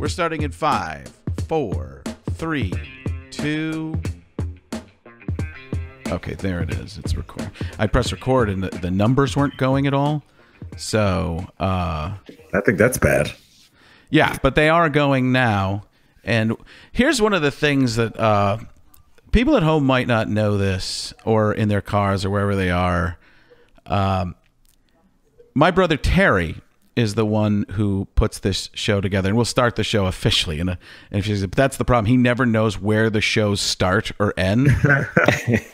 We're starting in 5, 4, 3, 2. Okay, there it is. It's recording. I pressed record and the numbers weren't going at all. So, I think that's bad. Yeah, but they are going now. And here's one of the things that people at home might not know this, or in their cars or wherever they are. My brother Terry is the one who puts this show together, and we'll start the show officially. And but that's the problem. He never knows where the shows start or end.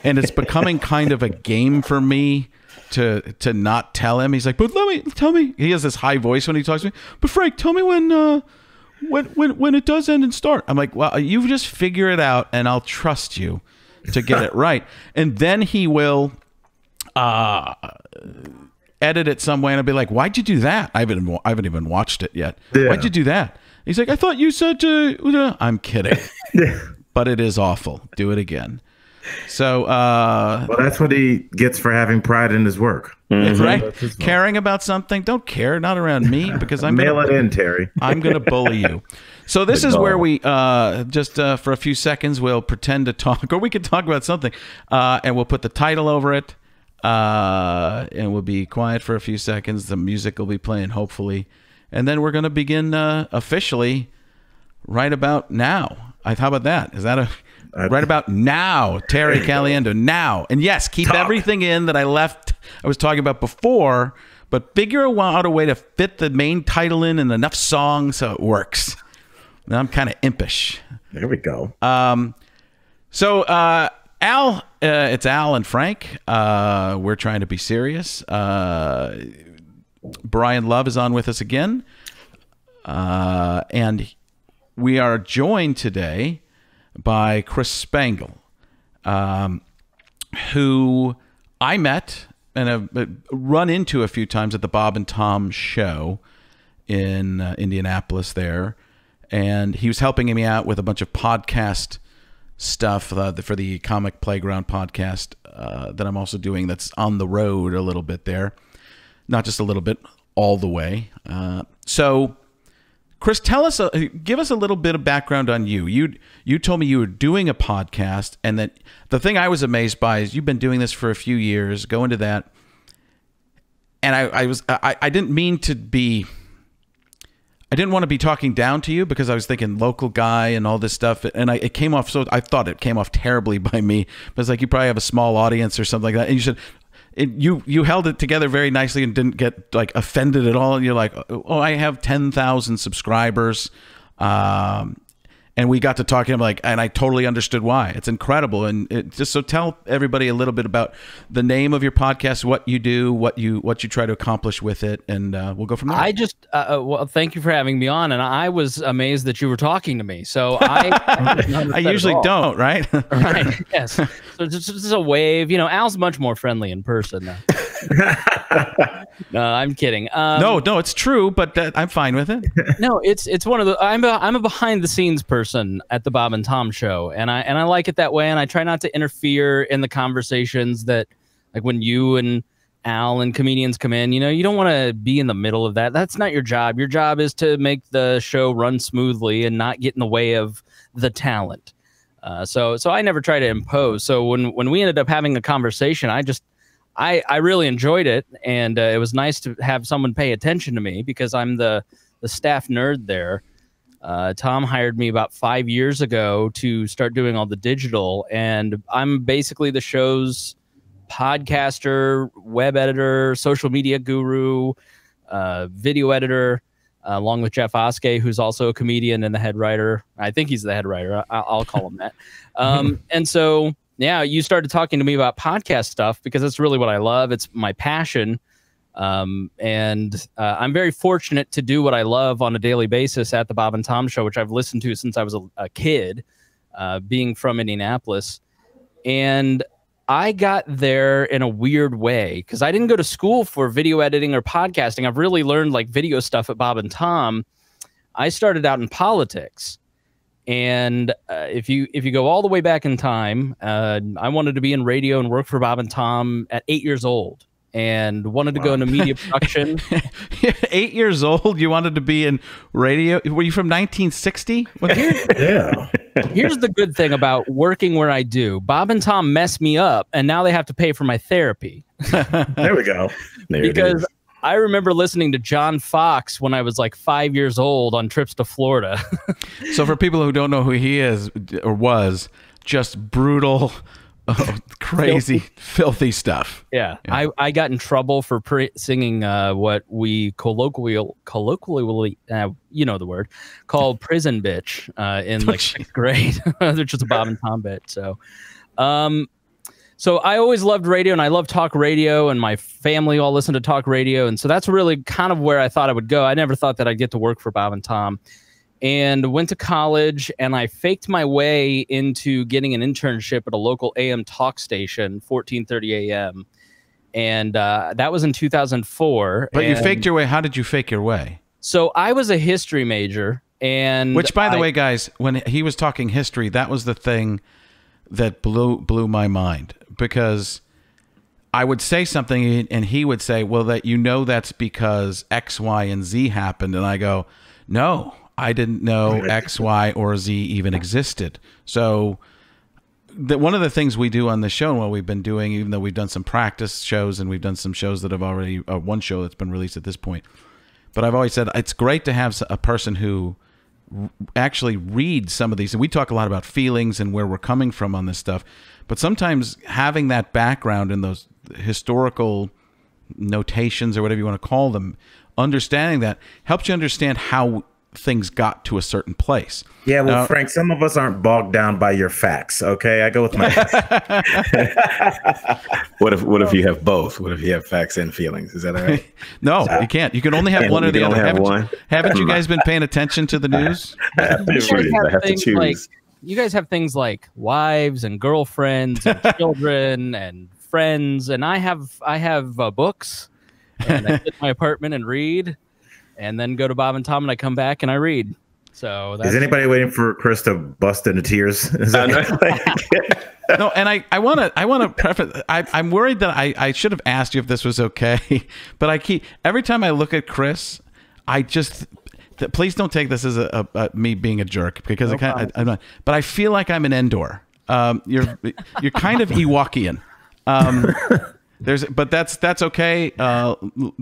And it's becoming kind of a game for me to not tell him. He's like, but tell me. He has this high voice when he talks to me. But Frank, tell me when it does end and start. I'm like, well, you just figure it out, and I'll trust you to get it right. And then he will edit it some way, and I'll be like, why'd you do that? I haven't even watched it yet. Yeah. Why'd you do that? He's like, I thought you said to... I'm kidding. Yeah. But it is awful. Do it again. So well, that's what he gets for having pride in his work. Mm-hmm. Right? Caring about something. Don't care, not around me, because I'm mail it in, Terry. I'm gonna bully you. So this is where we just for a few seconds we'll pretend to talk, or we can talk about something, and we'll put the title over it. And we'll be quiet for a few seconds. The music will be playing, hopefully, and then we're going to begin officially right about now. How about that? Is that right about now? Terry Caliendo now, and yes, keep everything in that I was talking about before, but figure out a way to fit the main title in and enough songs so it works. Now I'm kind of impish. There we go. So Al, it's Al and Frank. We're trying to be serious. Brian Love is on with us again. And we are joined today by Chris Spangle, who I met and have run into a few times at the Bob and Tom show in Indianapolis there. And he was helping me out with a bunch of podcast stuff for the Comic Playground podcast that I'm also doing, that's on the road a little bit there. Not just a little bit, all the way. So, Chris, give us a little bit of background on you. You told me you were doing a podcast, and that the thing I was amazed by is you've been doing this for a few years. Go into that. And I didn't mean to be... I didn't want to be talking down to you, because I was thinking local guy and all this stuff, and it came off, so I thought it came off terribly by me. But it's like, you probably have a small audience or something like that, and you said you held it together very nicely and didn't get like offended at all. And you're like, oh, I have 10,000 subscribers, and we got to talking. I'm like, and I totally understood why. It's incredible. And so tell everybody a little bit about the name of your podcast, what you do, what you try to accomplish with it, and we'll go from there. I just well, thank you for having me on, and I was amazed that you were talking to me. So I usually don't, right? Right. Yes. So just a wave. Al's much more friendly in person. No, I'm kidding. No, it's true, but I'm fine with it. No, it's one of the. I'm a behind the scenes person at the Bob and Tom show, and I like it that way, and I try not to interfere in the conversations that, like, when you and Al and comedians come in. You don't want to be in the middle of that. That's not your job. Your job is to make the show run smoothly and not get in the way of the talent. So I never try to impose. So when we ended up having a conversation, I really enjoyed it, and it was nice to have someone pay attention to me, because I'm the staff nerd there. Tom hired me about 5 years ago to start doing all the digital, and I'm basically the show's podcaster, web editor, social media guru, video editor, along with Jeff Oskey, who's also a comedian and the head writer. I think he's the head writer. I'll call him that. And so... yeah, you started talking to me about podcast stuff, because that's really what I love. It's my passion. And I'm very fortunate to do what I love on a daily basis at the Bob and Tom show, which I've listened to since I was a kid, being from Indianapolis. And I got there in a weird way, because I didn't go to school for video editing or podcasting. I've really learned like video stuff at Bob and Tom. I started out in politics. And if you go all the way back in time, I wanted to be in radio and work for Bob and Tom at 8 years old. and wanted to go into media production. 8 years old, you wanted to be in radio. Were you from 1960? Yeah. Here's the good thing about working where I do. Bob and Tom messed me up, and now they have to pay for my therapy. There we go. Because I remember listening to John Fox when I was like 5 years old on trips to Florida. So for people who don't know who he is or was, just brutal, crazy, filthy stuff. Yeah. I got in trouble for singing what we colloquially, you know the word, called prison bitch in like 6th grade, which is a Bob and Tom bit. So, so I always loved radio, and I love talk radio, and my family all listened to talk radio. And so that's really kind of where I thought I would go. I never thought that I'd get to work for Bob and Tom. And went to college, and I faked my way into getting an internship at a local AM talk station, 1430 AM. And that was in 2004. But you faked your way. How did you fake your way? So I was a history major. And which, by the way, guys, when he was talking history, that was the thing that blew my mind. Because I would say something, and he would say, well, that's because X, Y, and Z happened. And I go, no. I didn't know X, Y, or Z even existed. So one of the things we do on the show, and what we've been doing, even though we've done some practice shows and we've done some shows that have already, one show that's been released at this point, but I've always said it's great to have a person who actually reads some of these. And we talk a lot about feelings and where we're coming from on this stuff, but sometimes having that background in those historical notations or whatever you want to call them, understanding that helps you understand how things got to a certain place. Yeah, well, Frank, some of us aren't bogged down by your facts. Okay, I go with my What if you have both? What if you have facts and feelings? Is that all right? No, you can't. You can only have one or the other. Haven't you guys been paying attention to the news? I have to choose. You guys have things like wives and girlfriends and children and friends, and I have books, and I sit in my apartment and read. And then go to Bob and Tom, and I come back and I read. So is anybody waiting for Chris to bust into tears? No, and I want to preface. I'm worried that I should have asked you if this was okay, but every time I look at Chris, please don't take this as me being a jerk, because I'm not. But I feel like I'm an Endor. You're kind of Ewokian. But that's okay.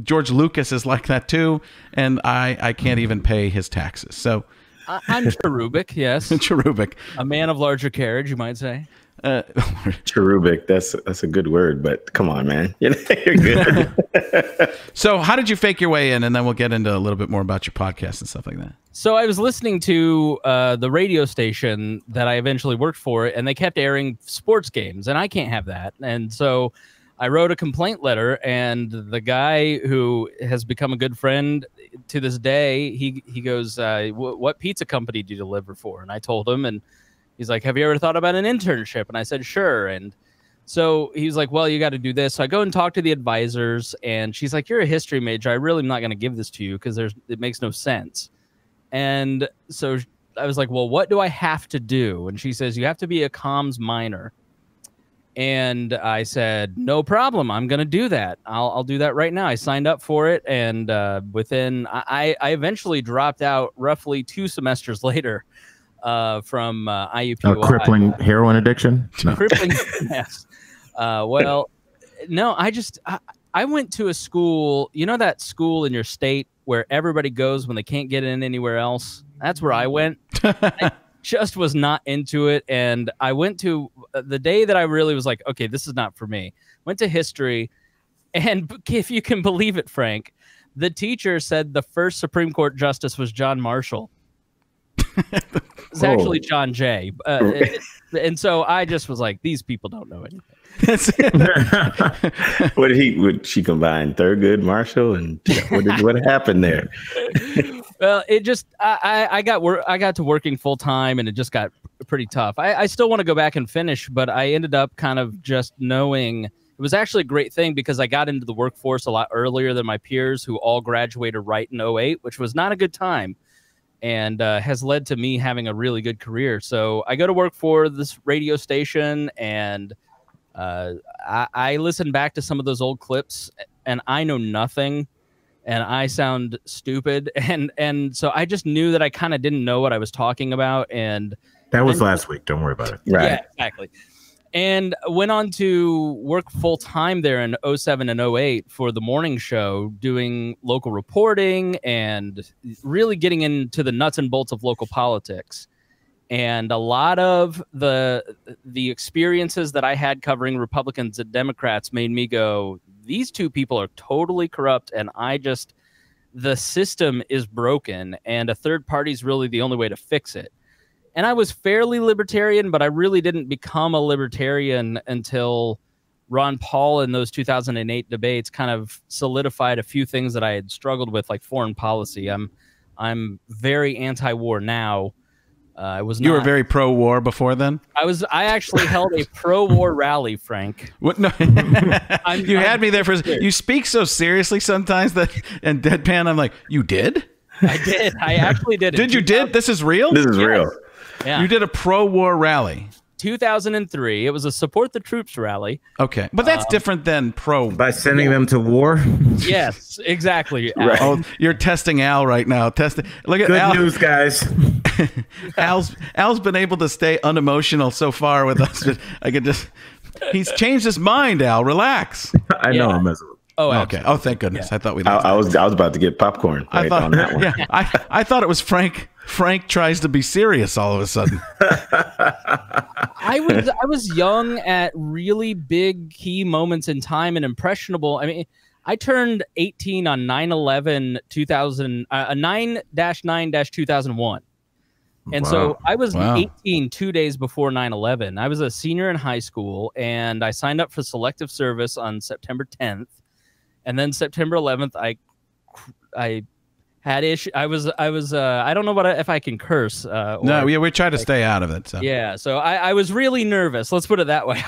George Lucas is like that too, and I can't even pay his taxes. So I'm cherubic, yes. Cherubic, a man of larger carriage, you might say. Cherubic, that's a good word, but come on, man, you're good. So how did you fake your way in, and then we'll get into a little bit more about your podcast and stuff like that. So I was listening to the radio station that I eventually worked for, and they kept airing sports games, and I can't have that, and so I wrote a complaint letter, and the guy who has become a good friend to this day, he goes, what pizza company do you deliver for? And I told him, and he's like, have you ever thought about an internship? And I said, sure. And so he's like, well, you got to do this. So I go and talk to the advisors, and she's like, you're a history major. I really am not going to give this to you because it makes no sense. And so I was like, well, what do I have to do? And she says, you have to be a comms minor. And I said, no problem. I'm going to do that. I'll do that right now. I signed up for it. And I eventually dropped out roughly 2 semesters later from IUPUI. A crippling heroin addiction? No. Crippling, yes. Well, no, I went to a school, you know that school in your state where everybody goes when they can't get in anywhere else? That's where I went. I just was not into it. And I went to the day that I really was like, okay, this is not for me. Went to history. And if you can believe it, Frank, the teacher said the first Supreme Court justice was John Marshall. It's actually John Jay. And so I just was like, these people don't know anything. Would she combine Thurgood Marshall, and what happened there? Well, it just I got to working full time, and it just got pretty tough. I still want to go back and finish, but I ended up kind of just knowing it was actually a great thing because I got into the workforce a lot earlier than my peers who all graduated right in 08, which was not a good time, and has led to me having a really good career. So I go to work for this radio station, and I listened back to some of those old clips, and I know nothing, and I sound stupid, and so I just knew that I kind of didn't know what I was talking about, and That was last week. Don't worry about it. Right. yeah, exactly. And went on to work full time there in 07 and 08 for the morning show, doing local reporting and really getting into the nuts and bolts of local politics. And a lot of the experiences that I had covering Republicans and Democrats made me go, these two people are totally corrupt, and the system is broken, and a third party is really the only way to fix it. And I was fairly libertarian, but I really didn't become a libertarian until Ron Paul in those 2008 debates kind of solidified a few things that I had struggled with, like foreign policy. I'm very anti-war now. I was not. You were very pro-war before then? I actually held a pro-war rally, Frank. What? No. You had me there for. You speak so seriously sometimes that, and deadpan. I'm like, you did? I did. I actually did. Did you did? This is real? This is real. Yeah. You did a pro-war rally. 2003. It was a support the troops rally. Okay, but that's different than pro. By sending them to war. Yes, exactly. Right. Oh, you're testing Al right now. Testing. Look at Good Al. news, guys. Al's been able to stay unemotional so far with us. I could just. He's changed his mind. Al, relax. I know I'm messing with. Oh, Okay. absolutely. Oh, thank goodness. Yeah. I thought we. I was about to get popcorn I right thought. on that one. Yeah. I thought it was Frank. Frank tries to be serious all of a sudden. I was young at really big key moments in time and impressionable. I mean, I turned 18 on 9/11 9-9-2001. And so I was 18 2 days before 9/11. I was a senior in high school, and I signed up for selective service on September 10th. And then September 11th, I had issue. I was I don't know if I can curse. No, we try to stay out of it. So. Yeah, so I was really nervous. Let's put it that way.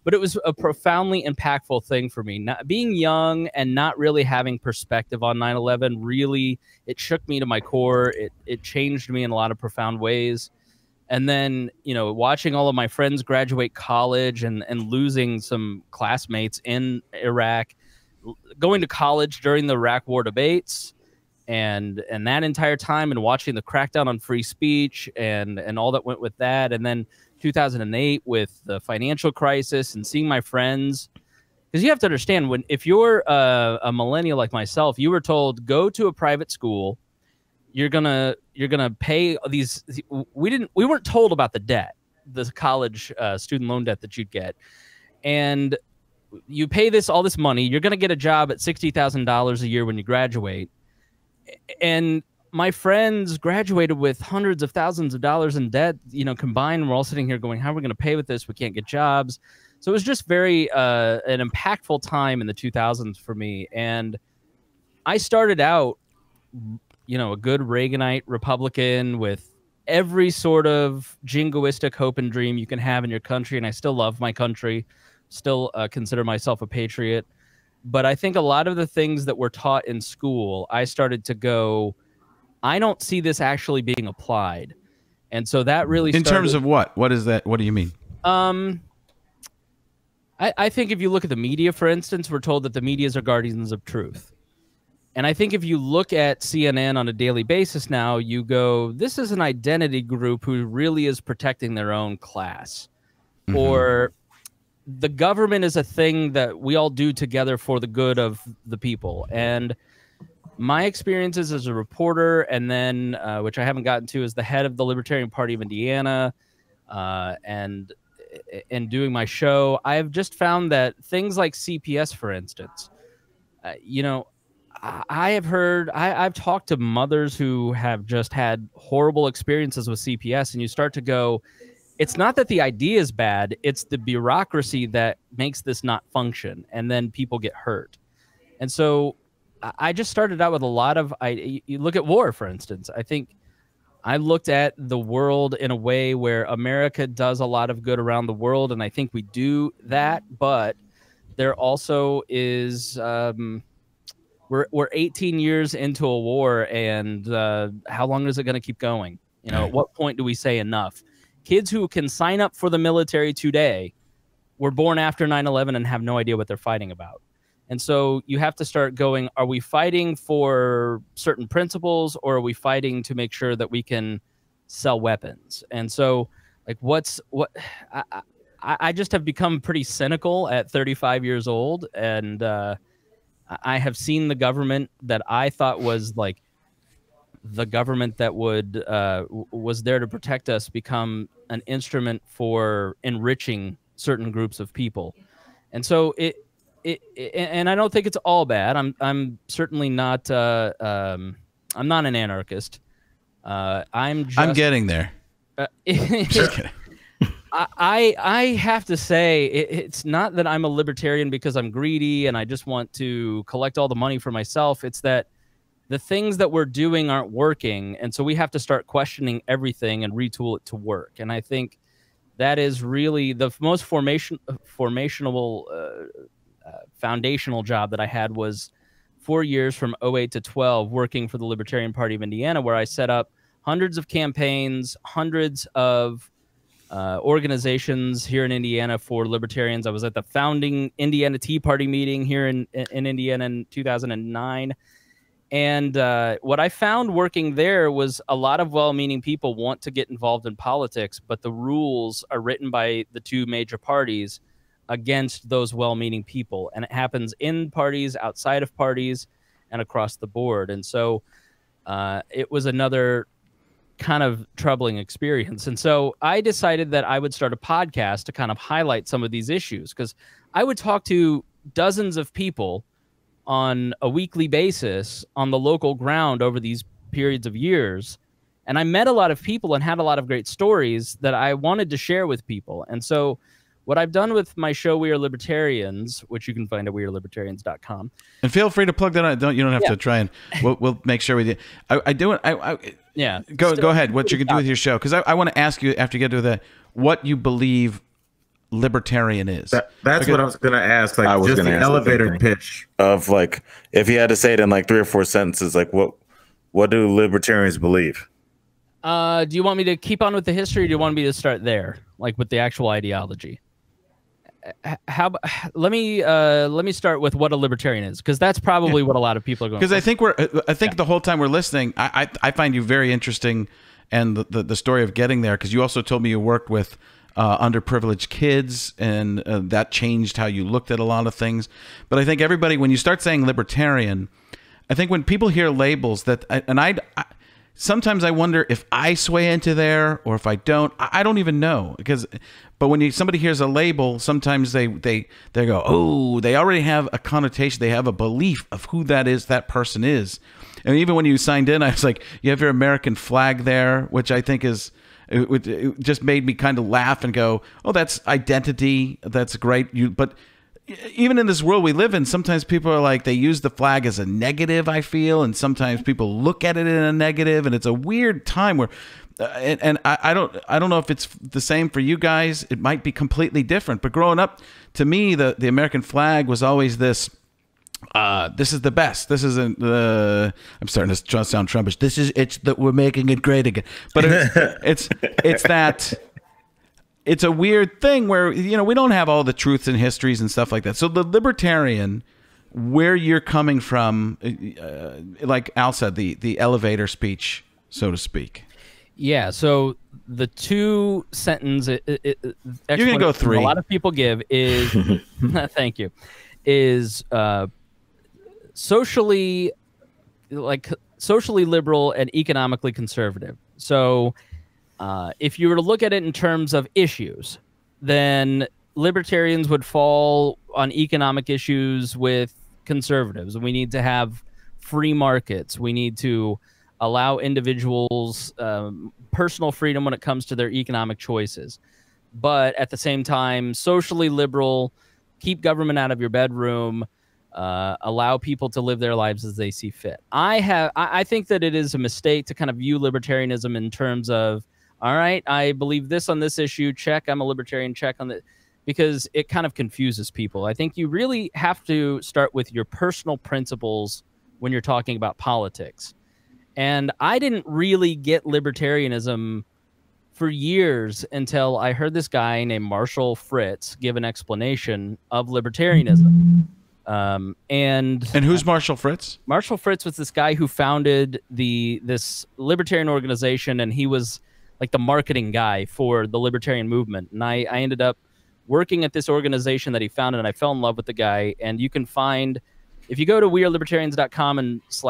But it was a profoundly impactful thing for me. Not being young and not really having perspective on 9/11, really, it shook me to my core. It changed me in a lot of profound ways. And then, watching all of my friends graduate college and losing some classmates in Iraq, going to college during the Iraq War debates, and that entire time, and watching the crackdown on free speech and all that went with that, and then 2008 with the financial crisis and seeing my friends, because you have to understand, if you're a millennial like myself, you were told go to a private school, you're gonna pay these. We weren't told about the debt, the college student loan debt that you'd get, and you pay all this money, you're gonna get a job at $60,000 a year when you graduate. And my friends graduated with hundreds of thousands of dollars in debt, combined. We're all sitting here going, how are we going to pay with this? We can't get jobs. So it was just very an impactful time in the 2000s for me. And I started out, a good Reaganite Republican with every sort of jingoistic hope and dream you can have in your country. And I still love my country, still consider myself a patriot. But I think a lot of the things that were taught in school, I started to go, I don't see this actually being applied. And so that really In terms of what? What is that? What do you mean? I think if you look at the media, for instance, we're told that the medias are guardians of truth. And I think if you look at CNN on a daily basis now, you go, this is an identity group who really is protecting their own class. Mm-hmm. Or the government is a thing that we all do together for the good of the people. And my experiences as a reporter, and then, which I haven't gotten to, as the head of the Libertarian Party of Indiana, and doing my show, I have just found that things like CPS, for instance, I've talked to mothers who have just had horrible experiences with CPS, and you start to go, it's not that the idea is bad, it's the bureaucracy that makes this not function, and then people get hurt. And so I just started out with a lot of, you look at war, for instance. I think I looked at the world in a way where America does a lot of good around the world, and I think we do that, but there also is, we're 18 years into a war, and how long is it going to keep going? At what point do we say enough? Kids who can sign up for the military today were born after 9/11 and have no idea what they're fighting about. And so you have to start going, are we fighting for certain principles, or are we fighting to make sure that we can sell weapons? And so, like, I just have become pretty cynical at 35 years old. And I have seen the government that I thought was like the government that was there to protect us become an instrument for enriching certain groups of people. And so and I don't think it's all bad. I'm certainly not I'm not an anarchist. I'm getting there. Just kidding. I have to say it's not that I'm a libertarian because I'm greedy and I just want to collect all the money for myself. It's that the things that we're doing aren't working, and so we have to start questioning everything and retool it to work. And I think that is really the most foundational job that I had was 4 years from 2008 to 2012 working for the Libertarian Party of Indiana, where I set up hundreds of campaigns, hundreds of organizations here in Indiana for libertarians. I was at the founding Indiana Tea Party meeting here in Indiana in 2009. And what I found working there was a lot of well-meaning people want to get involved in politics, but the rules are written by the two major parties against those well-meaning people. And it happens in parties, outside of parties, and across the board. And so it was another kind of troubling experience. And so I decided that I would start a podcast to kind of highlight some of these issues, because I would talk to dozens of people on a weekly basis on the local ground over these periods of years. And I met a lot of people and had a lot of great stories that I wanted to share with people. And so what I've done with my show, We Are Libertarians, which you can find at wearelibertarians.com. And feel free to plug that on. You don't have to try, and we'll make sure we do. I do it. Go ahead. What you can do with your show, because I want to ask you after you get to that what you believe libertarian is. That's what I was going to ask. Like, I was just the elevator pitch of, like, if you had to say it in like 3 or 4 sentences, like what do libertarians believe? Do you want me to keep on with the history, or do you want me to start there, like with the actual ideology? Let me start with what a libertarian is, because that's probably what a lot of people are going. Because I think the whole time we're listening, I find you very interesting, and the story of getting there, because you also told me you worked with underprivileged kids, and that changed how you looked at a lot of things. But I think everybody, when you start saying libertarian, I think when people hear labels sometimes I wonder if I sway into there or if I don't. I don't even know, but when somebody hears a label, sometimes they go, oh, they already have a connotation. They have a belief of who that person is. And even when you signed in, I was like, you have your American flag there, which I think is. It just made me kind of laugh and go, oh, that's identity. That's great. But even in this world we live in, sometimes people are like, they use the flag as a negative, I feel, and sometimes people look at it in a negative, and it's a weird time where and I don't know if it's the same for you guys. It might be completely different, but growing up, to me, the American flag was always this is the best. This isn't I'm starting to sound Trumpish. It's that we're making it great again. But it's that it's a weird thing where, we don't have all the truths and histories and stuff like that. So the libertarian, where you're coming from, like Al said, the elevator speech, so to speak. Yeah. So the 2 sentence you're gonna go 3. A lot of people give is thank you, is socially liberal and economically conservative. So if you were to look at it in terms of issues, then libertarians would fall on economic issues with conservatives. We need to have free markets. We need to allow individuals personal freedom when it comes to their economic choices. But at the same time, socially liberal, keep government out of your bedroom, allow people to live their lives as they see fit. I think that it is a mistake to kind of view libertarianism in terms of, all right, I believe this on this issue, check, I'm a libertarian, check on the, because it kind of confuses people. I think you really have to start with your personal principles when you're talking about politics. And I didn't really get libertarianism for years until I heard this guy named Marshall Fritz give an explanation of libertarianism. And who's Marshall Fritz? Marshall Fritz was this guy who founded this libertarian organization, and he was like the marketing guy for the libertarian movement. And I ended up working at this organization that he founded, and I fell in love with the guy. And you can find, if you go to wearelibertarians.com and /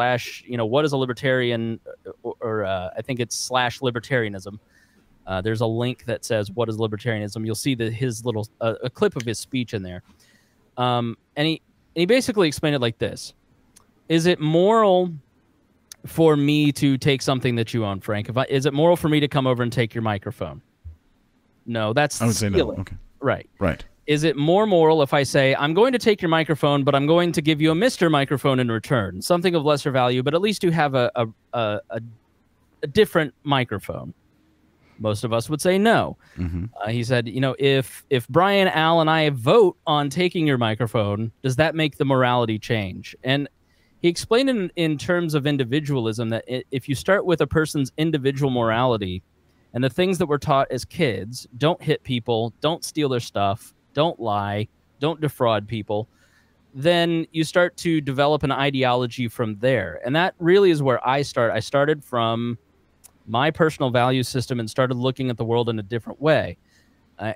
what is a libertarian, or I think it's /libertarianism. There's a link that says what is libertarianism. You'll see his little a clip of his speech in there. And he basically explained it like this: is it moral for me to take something that you own, Frank? Is it moral for me to come over and take your microphone? No, that's I would say stealing. no. Okay. Right. Is it more moral if I say, I'm going to take your microphone, but I'm going to give you a Mr. Microphone in return, something of lesser value, but at least you have a different microphone? Most of us would say no. He said, if Brian, Al, and I vote on taking your microphone, does that make the morality change? And he explained in terms of individualism that if you start with a person's individual morality and the things that we're taught as kids, don't hit people, don't steal their stuff, don't lie, don't defraud people, then you start to develop an ideology from there. And that really is where I start. I started from my personal value system and started looking at the world in a different way. I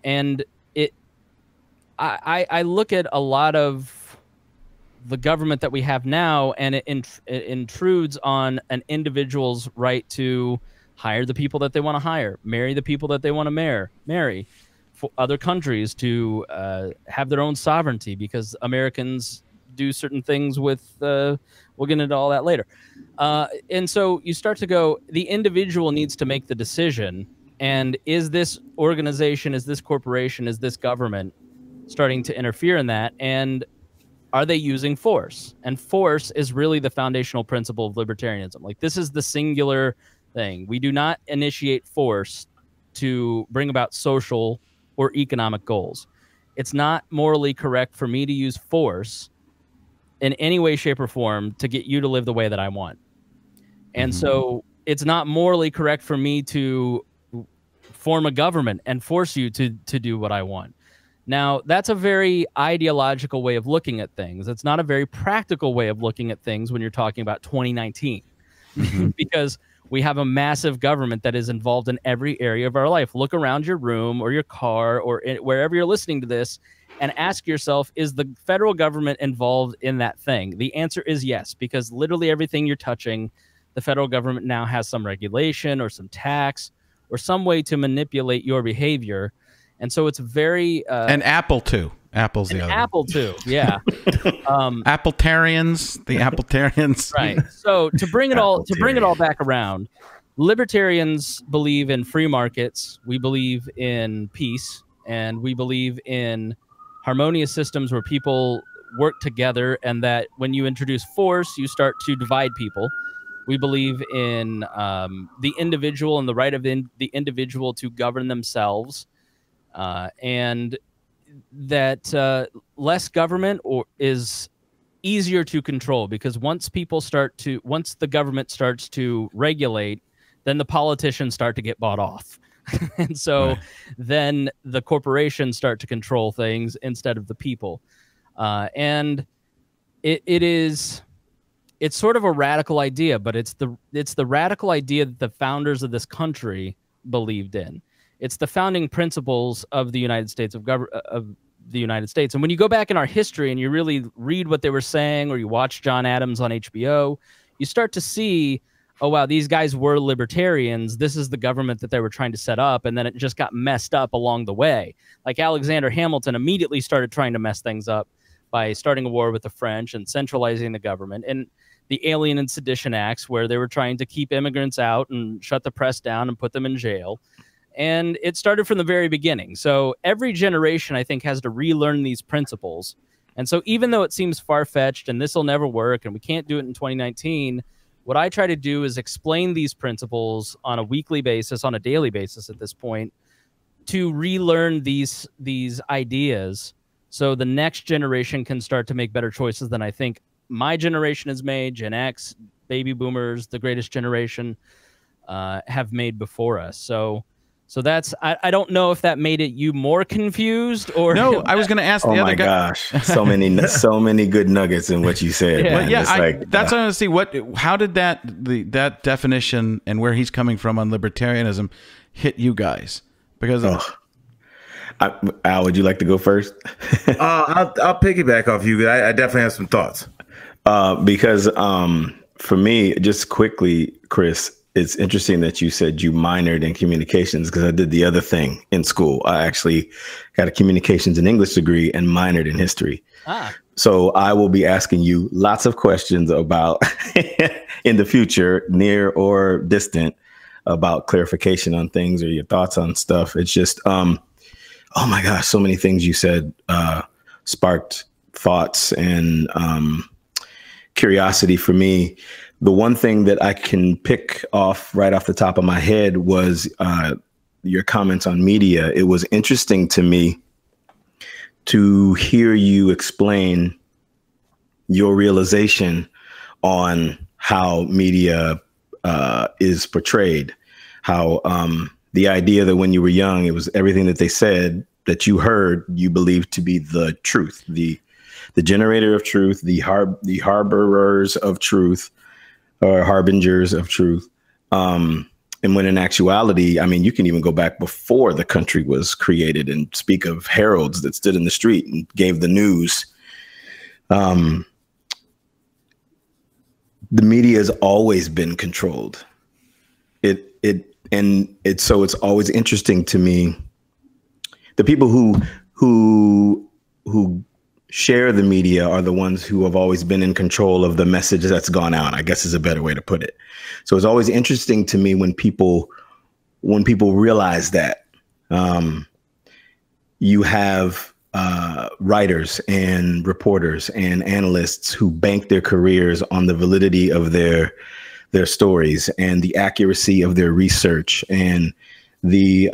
look at a lot of the government that we have now, and it intrudes on an individual's right to hire the people that they want to hire, marry the people that they want to marry, for other countries to have their own sovereignty, because Americans do certain things with, we'll get into all that later. And so you start to go, the individual needs to make the decision. And is this organization, is this corporation, is this government starting to interfere in that? And are they using force? And force is really the foundational principle of libertarianism. Like, this is the singular thing. We do not initiate force to bring about social or economic goals. It's not morally correct for me to use force in any way, shape, or form to get you to live the way that I want. And so it's not morally correct for me to form a government and force you to do what I want. Now, that's a very ideological way of looking at things. It's not a very practical way of looking at things when you're talking about 2019, because we have a massive government that is involved in every area of our life. Look around your room or your car or wherever you're listening to this and ask yourself, is the federal government involved in that thing? The answer is yes, because literally everything you're touching, the federal government now has some regulation or some tax or some way to manipulate your behavior. And so it's very... and Apple, too. Apple's the other. Apple, too, yeah. Appletarians, the Appletarians. Right. So to bring it all back around, libertarians believe in free markets. We believe in peace, and we believe in harmonious systems where people work together, and that when you introduce force, you start to divide people. We believe in the individual and the right of the individual to govern themselves, and that less government is easier to control, because once the government starts to regulate, then the politicians start to get bought off. And so then the corporations start to control things instead of the people. And it's sort of a radical idea, but it's the radical idea that the founders of this country believed in. It's the founding principles of the United States of the United States. And when you go back in our history and you really read what they were saying, or you watch John Adams on HBO, you start to see, oh, wow, these guys were libertarians. This is the government that they were trying to set up. And then it just got messed up along the way. Like Alexander Hamilton immediately started trying to mess things up by starting a war with the French and centralizing the government. And the Alien and Sedition Acts, where they were trying to keep immigrants out and shut the press down and put them in jail. And it started from the very beginning. So every generation, I think, has to relearn these principles. And so even though it seems far-fetched and this will never work and we can't do it in 2019, what I try to do is explain these principles on a weekly basis, on a daily basis at this point, to relearn these ideas so the next generation can start to make better choices than I think my generation has made, Gen X, baby boomers, the greatest generation, have made before us. So So that's I don't know if that made it you more confused or no. I was going to ask the other guy. Oh my gosh, so many good nuggets in what you said. Yeah, man. Yeah, that's what I want to see. How did that definition and where he's coming from on libertarianism hit you guys? Because Al, would you like to go first? I'll piggyback off you. I definitely have some thoughts. Because for me, just quickly, Chris, it's interesting that you said you minored in communications, because I did the other thing in school. I actually got a communications and English degree and minored in history. So I will be asking you lots of questions about in the future, near or distant, about clarification on things or your thoughts on stuff. It's just, oh my gosh, so many things you said sparked thoughts and curiosity for me. The one thing that I can pick off right off the top of my head was your comments on media. It was interesting to me to hear you explain your realization on how media is portrayed, how the idea that when you were young, it was everything that they said that you heard, you believed to be the truth, the generator of truth, the harborers of truth, or harbingers of truth. And when in actuality, I mean, you can even go back before the country was created and speak of heralds that stood in the street and gave the news. The media has always been controlled. So it's always interesting to me. The people who share the media are the ones who have always been in control of the message that's gone out, I guess is a better way to put it. So it's always interesting to me when people realize that you have writers and reporters and analysts who bank their careers on the validity of their stories and the accuracy of their research and the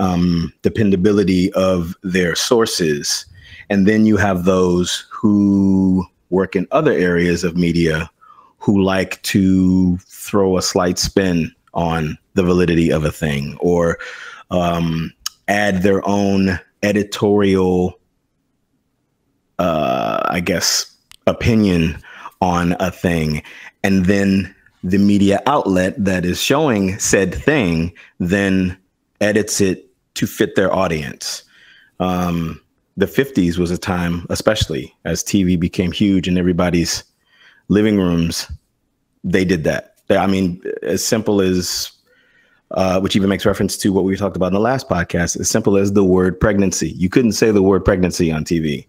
dependability of their sources. And then you have those who work in other areas of media who like to throw a slight spin on the validity of a thing, or add their own editorial, I guess, opinion on a thing. And then the media outlet that is showing said thing then edits it to fit their audience. The 50s was a time, especially as TV became huge in everybody's living rooms, they did that. I mean, as simple as, which even makes reference to what we talked about in the last podcast, as simple as the word pregnancy. You couldn't say the word pregnancy on TV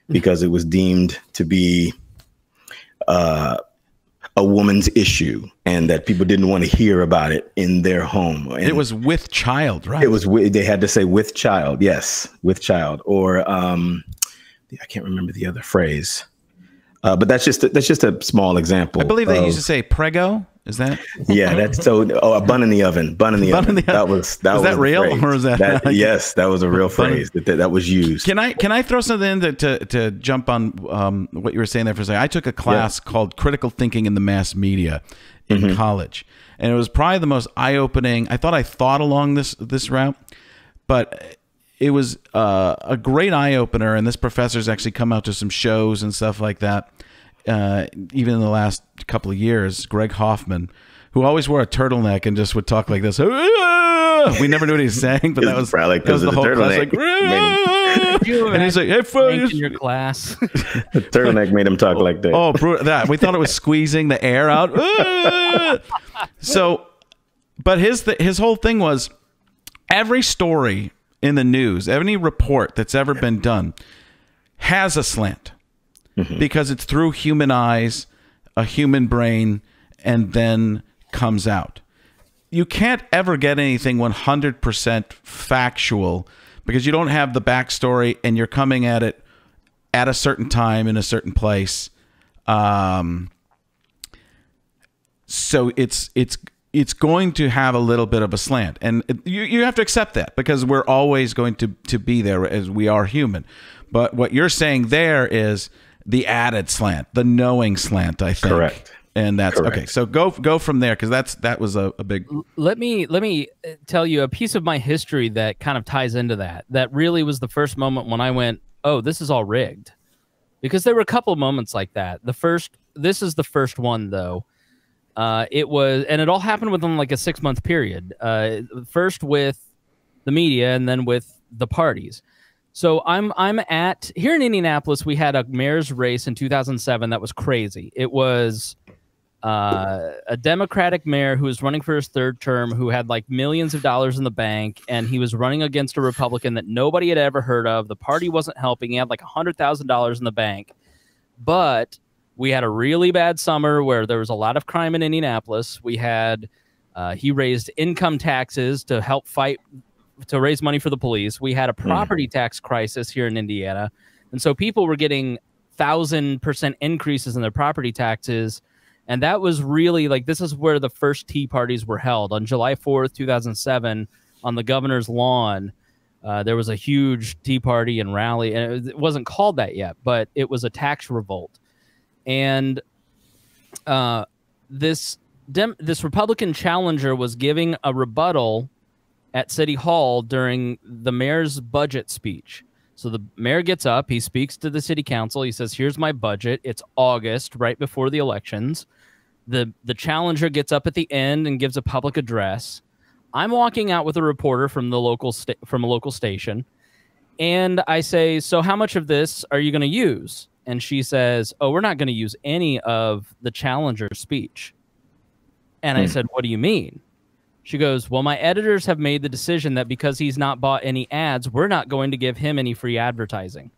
because it was deemed to be a woman's issue, and that people didn't want to hear about it in their home. And it was with child, right? It was they had to say with child, yes, with child, or I can't remember the other phrase, but that's just a small example. I believe they used to say prego. Is that? Yeah, that's so. Oh, a bun in the oven. Bun in the oven. That was real, or is that? Yes, that was a real phrase that was used. Can I throw something in to jump on what you were saying there for a second? I took a class called Critical Thinking in the Mass Media in college, and it was probably the most eye-opening. I thought along this route, but it was a great eye-opener. And this professor's actually come out to some shows and stuff like that. Even in the last couple of years, Greg Hoffman, who always wore a turtleneck and just would talk like this. We never knew what he was saying, but that was the whole class. Like, and he's like, "Hey, folks!" In your class, the turtleneck made him talk like that. Oh, that we thought it was squeezing the air out. So, but his whole thing was every story in the news, any report that's ever been done, has a slant. Because it's through human eyes, a human brain, and then comes out. You can't ever get anything 100% factual because you don't have the backstory and you're coming at it at a certain time in a certain place. So it's going to have a little bit of a slant, and you have to accept that because we're always going to be there as we are human. But what you're saying there is the added slant, the knowing slant, I think. Correct. And that's Correct. okay. So go from there, because that was a big. Let me tell you a piece of my history that kind of ties into that. That really was the first moment when I went, "Oh, this is all rigged," because there were a couple of moments like that. This is the first one though. It was, and it all happened within like a 6-month period. First with the media, and then with the parties. So I'm at here in Indianapolis. We had a mayor's race in 2007 that was crazy. It was a Democratic mayor who was running for his 3rd term, who had like millions of dollars in the bank, and he was running against a Republican that nobody had ever heard of. The party wasn't helping. He had like $100,000 in the bank, but we had a really bad summer where there was a lot of crime in Indianapolis. We had he raised income taxes to help fight to raise money for the police. We had a property tax crisis here in Indiana, and so people were getting 1,000% increases in their property taxes. And that was really like, this is where the first tea parties were held on July 4th, 2007, on the governor's lawn. There was a huge tea party and rally, and it wasn't called that yet, but it was a tax revolt. And this Republican challenger was giving a rebuttal at City Hall during the mayor's budget speech. So the mayor gets up, he speaks to the city council. He says, "Here's my budget." It's August, right before the elections. The challenger gets up at the end and gives a public address. I'm walking out with a reporter from a local station, and I say, "So how much of this are you going to use?" And she says, "Oh, we're not going to use any of the challenger's speech." And I said, "What do you mean?" She goes, "Well, my editors have made the decision that because he's not bought any ads, we're not going to give him any free advertising."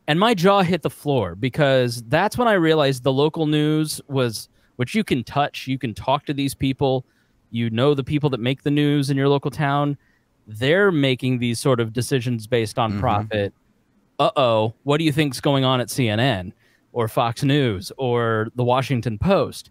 And my jaw hit the floor, because that's when I realized the local news was, which you can touch, you can talk to these people, you know, the people that make the news in your local town, they're making these sort of decisions based on profit. Uh-oh, what do you think's going on at CNN or Fox News or the Washington Post?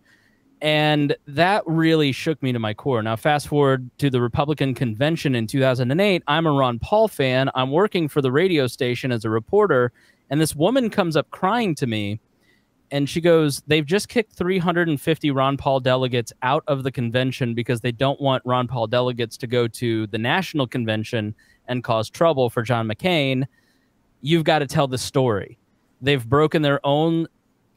And that really shook me to my core. Now, fast forward to the Republican convention in 2008. I'm a Ron Paul fan. I'm working for the radio station as a reporter. And this woman comes up crying to me. And she goes, "They've just kicked 350 Ron Paul delegates out of the convention because they don't want Ron Paul delegates to go to the national convention and cause trouble for John McCain. You've got to tell the story. They've broken their own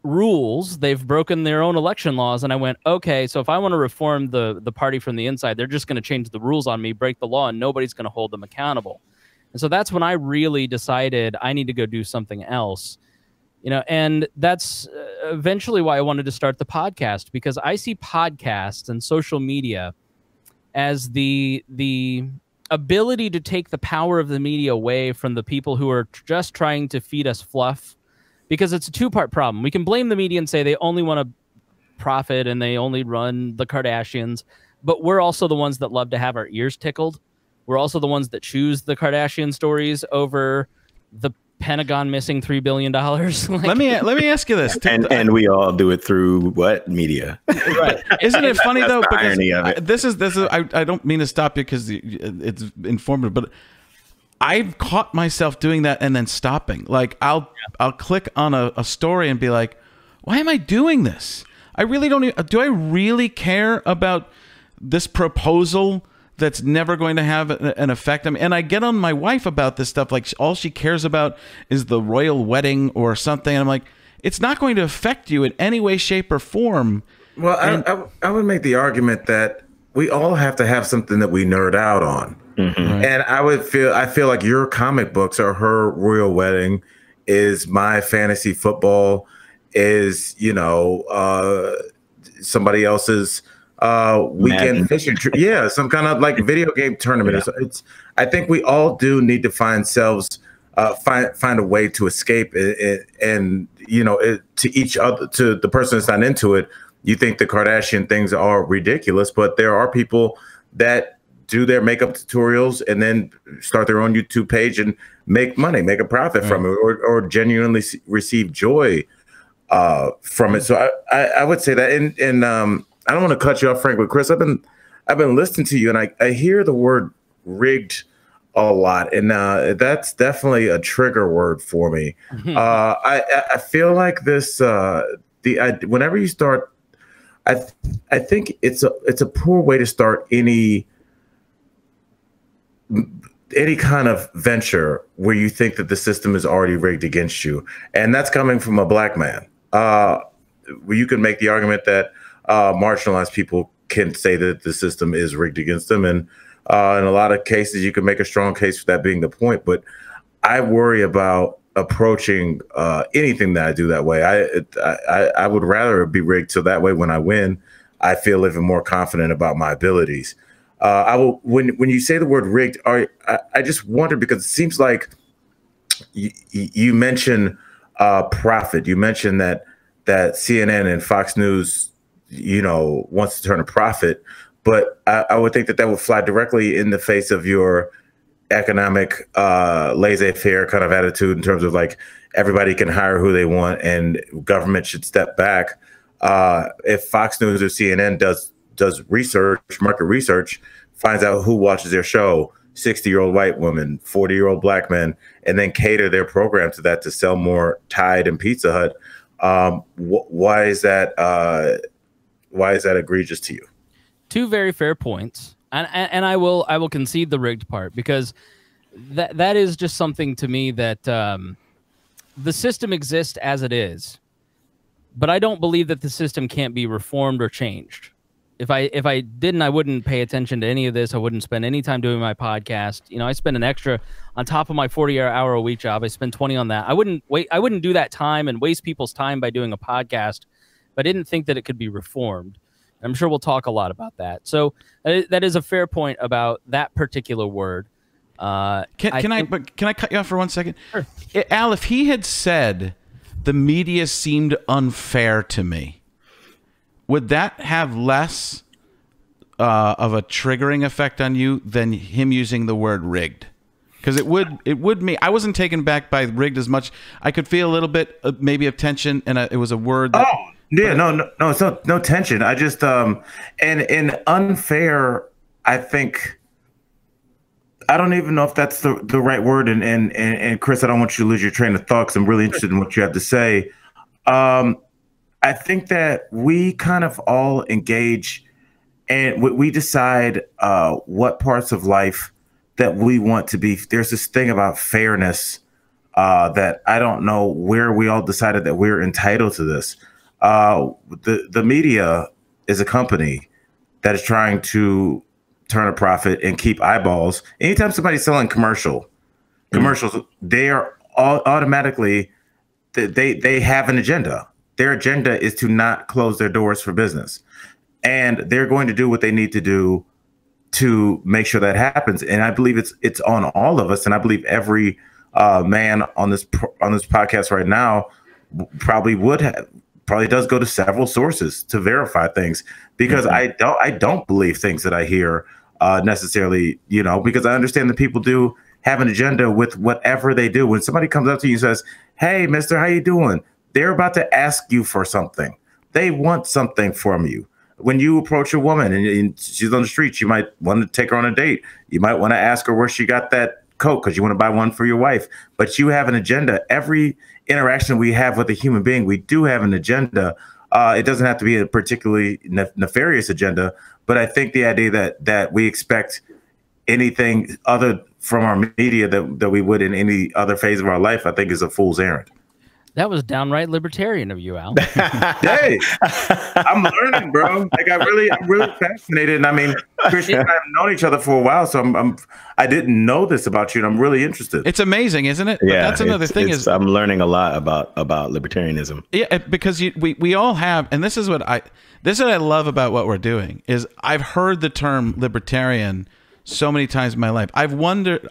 rules. They've broken their own election laws." And I went, okay, so if I want to reform the party from the inside, they're just going to change the rules on me, break the law, and nobody's going to hold them accountable. And so that's when I really decided I need to go do something else. You know, and that's eventually why I wanted to start the podcast, because I see podcasts and social media as the ability to take the power of the media away from the people who are just trying to feed us fluff. Because it's a 2-part problem. We can blame the media and say they only want to profit and they only run the Kardashians, but we're also the ones that love to have our ears tickled. We're also the ones that choose the Kardashian stories over the Pentagon missing $3 billion. Let me ask you this, and we all do it through what media, right? Isn't it funny though? The irony of it. This is I don't mean to stop you because it's informative, but I've caught myself doing that and then stopping. Like I'll click on a story and be like, why am I doing this? I really don't. Do I really care about this proposal that's never going to have an effect? I mean, and I get on my wife about this stuff. Like all she cares about is the royal wedding or something. And I'm like, it's not going to affect you in any way, shape, or form. Well, I would make the argument that we all have to have something that we nerd out on. And I feel like your comic books are her royal wedding, is my fantasy football, is, you know, somebody else's weekend fishing trip. Yeah, some kind of like video game tournament. Yeah. I think we all do need to find a way to escape it, and you know, to each other, to the person that's not into it. You think the Kardashian things are ridiculous, but there are people that do their makeup tutorials and then start their own YouTube page and make money, make a profit from it, or genuinely receive joy from it. So I would say that, and I don't want to cut you off, Frank, but Chris, I've been listening to you, and I hear the word rigged a lot, and that's definitely a trigger word for me. I feel like this whenever you start, I think it's a poor way to start any kind of venture where you think that the system is already rigged against you, and that's coming from a black man. You can make the argument that marginalized people can say that the system is rigged against them, and in a lot of cases, you can make a strong case for that being the point. But I worry about approaching anything that I do that way. I would rather it be rigged so that way when I win, I feel even more confident about my abilities. When you say the word rigged, I just wonder, because it seems like you mentioned profit. You mentioned that CNN and Fox News, wants to turn a profit, but I would think that would fly directly in the face of your economic laissez-faire kind of attitude in terms of like everybody can hire who they want and government should step back. If Fox News or CNN does research, market research, finds out who watches their show, 60-year-old white women, 40-year-old black men, and then cater their program to that to sell more Tide and Pizza Hut, why is that egregious to you? Two very fair points, and I will concede the rigged part, because that is just something to me that the system exists as it is, but I don't believe that the system can't be reformed or changed. If I didn't, I wouldn't pay attention to any of this. I wouldn't spend any time doing my podcast. I spend an extra on top of my 40-hour a week job. I spend 20 on that. I wouldn't do that time and waste people's time by doing a podcast. But I didn't think that it could be reformed. I'm sure we'll talk a lot about that. So that is a fair point about that particular word. Can I cut you off for 1 second? Sure. Al, if he had said the media seemed unfair to me, would that have less of a triggering effect on you than him using the word rigged? Because it would me. I wasn't taken back by rigged as much. I could feel a little bit maybe of tension, and it was a word that, no, it's no tension. I just and unfair, I think, I don't even know if that's the right word. And Chris, I don't want you to lose your train of thought, because I'm really interested in what you have to say. I think that we kind of all engage and we decide what parts of life that we want to be. There's this thing about fairness that I don't know where we all decided that we're entitled to this. The media is a company that is trying to turn a profit and keep eyeballs. Anytime somebody's selling commercials, they are automatically, they have an agenda. Their agenda is to not close their doors for business. And they're going to do what they need to do to make sure that happens. And I believe it's on all of us. And I believe every man on this podcast right now probably does go to several sources to verify things, because I don't believe things that I hear necessarily, because I understand that people do have an agenda with whatever they do. When somebody comes up to you and says, "Hey, mister, how you doing?" They're about to ask you for something. They want something from you. When you approach a woman and she's on the street, you might want to take her on a date. You might want to ask her where she got that coat because you want to buy one for your wife. But you have an agenda. Every interaction we have with a human being, we do have an agenda. It doesn't have to be a particularly nefarious agenda. But I think the idea that we expect anything other from our media that we would in any other phase of our life, I think is a fool's errand. That was downright libertarian of you, Al. Hey, I'm learning, bro. Like I'm really fascinated. And I mean, Christian and I have known each other for a while, so I didn't know this about you, and I'm really interested. It's amazing, isn't it? Yeah, but that's another thing. I'm learning a lot about libertarianism. Yeah, because we all have, and this is what I love about what we're doing is I've heard the term libertarian so many times in my life. I've wondered.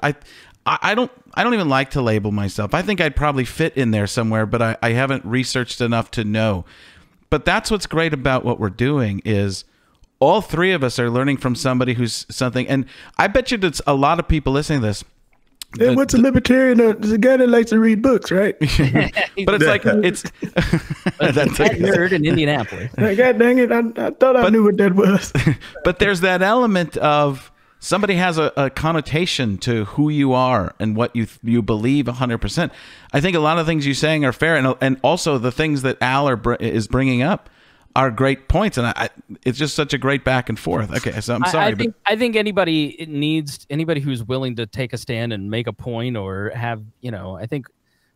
I don't even like to label myself. I think I'd probably fit in there somewhere, but I haven't researched enough to know. But that's what's great about what we're doing is all three of us are learning from somebody who's something. And I bet you that a lot of people listening to this. Hey, what's a libertarian? It's a guy that likes to read books, right? But it's like it's that nerd in Indianapolis. God dang it! I thought I knew what that was. But there's that element of somebody has a connotation to who you are and what you believe 100%. I think a lot of things you're saying are fair, and also the things that Al is bringing up are great points, and it's just such a great back and forth. Okay, so I'm sorry, I think anybody who's willing to take a stand and make a point or have, I think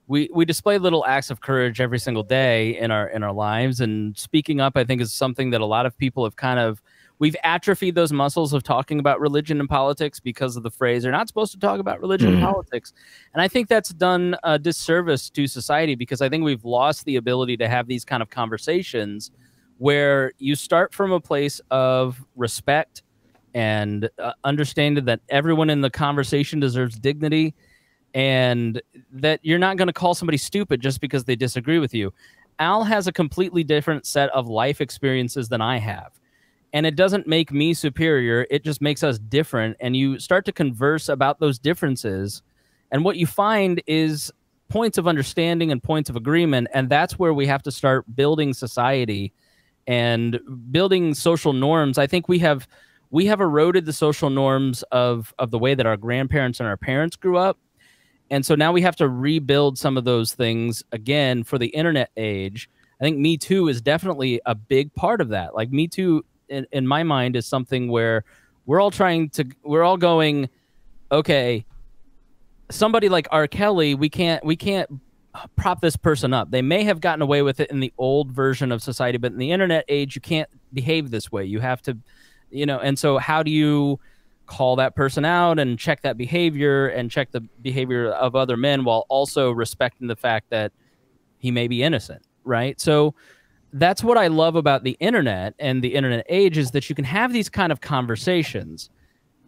we display little acts of courage every single day in our lives, and speaking up, I think, is something that a lot of people have we've atrophied those muscles of talking about religion and politics because of the phrase "you're not supposed to talk about religion and politics," and I think that's done a disservice to society, because I think we've lost the ability to have these kind of conversations where you start from a place of respect and understanding that everyone in the conversation deserves dignity, and that you're not going to call somebody stupid just because they disagree with you. Al has a completely different set of life experiences than I have, and it doesn't make me superior. It just makes us different, and you start to converse about those differences, and what you find is points of understanding and points of agreement, and that's where we have to start building society and building social norms. I think we have eroded the social norms of the way that our grandparents and our parents grew up. And so now we have to rebuild some of those things again for the internet age. I think Me Too is definitely a big part of that. Like, Me Too, in my mind, is something where we're all going, okay, somebody like R. Kelly, we can't prop this person up. They may have gotten away with it in the old version of society, but in the internet age, you can't behave this way. You have to, and so how do you call that person out and check that behavior and check the behavior of other men while also respecting the fact that he may be innocent, right? So that's what I love about the internet and the internet age, is that you can have these kind of conversations,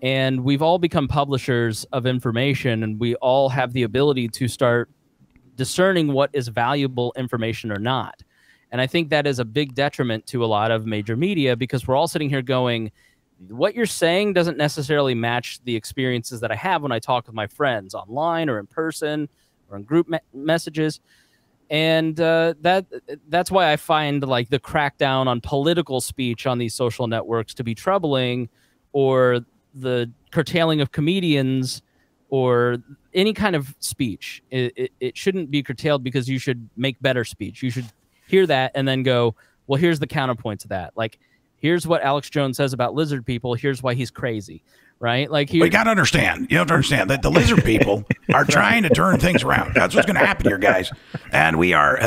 and we've all become publishers of information, and we all have the ability to start discerning what is valuable information or not. And I think that is a big detriment to a lot of major media, because we're all sitting here going, what you're saying doesn't necessarily match the experiences that I have when I talk with my friends online or in person or in group messages. And that's why I find, like, the crackdown on political speech on these social networks to be troubling, or the curtailing of comedians, or any kind of speech. It shouldn't be curtailed, because you should make better speech. You should hear that and then go, well, here's the counterpoint to that. Like, here's what Alex Jones says about lizard people. Here's why he's crazy, right? Like, you got to understand. You have to understand that the lizard people are trying to turn things around. That's what's going to happen here, guys. And we are.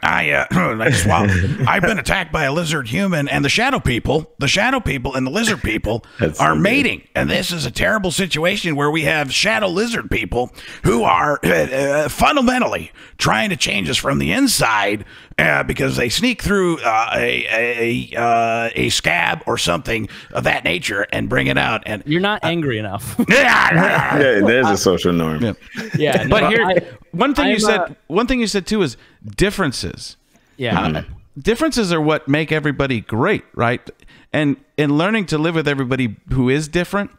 I've been attacked by a lizard human, and the shadow people and the lizard people are mating. And this is a terrible situation where we have shadow lizard people who are fundamentally trying to change us from the inside, because they sneak through a scab or something of that nature and bring it out. And you're not angry enough. Yeah, there's a social norm. Yeah, but here, one thing you said too is differences. Yeah, differences are what make everybody great, right? And in learning to live with everybody who is different,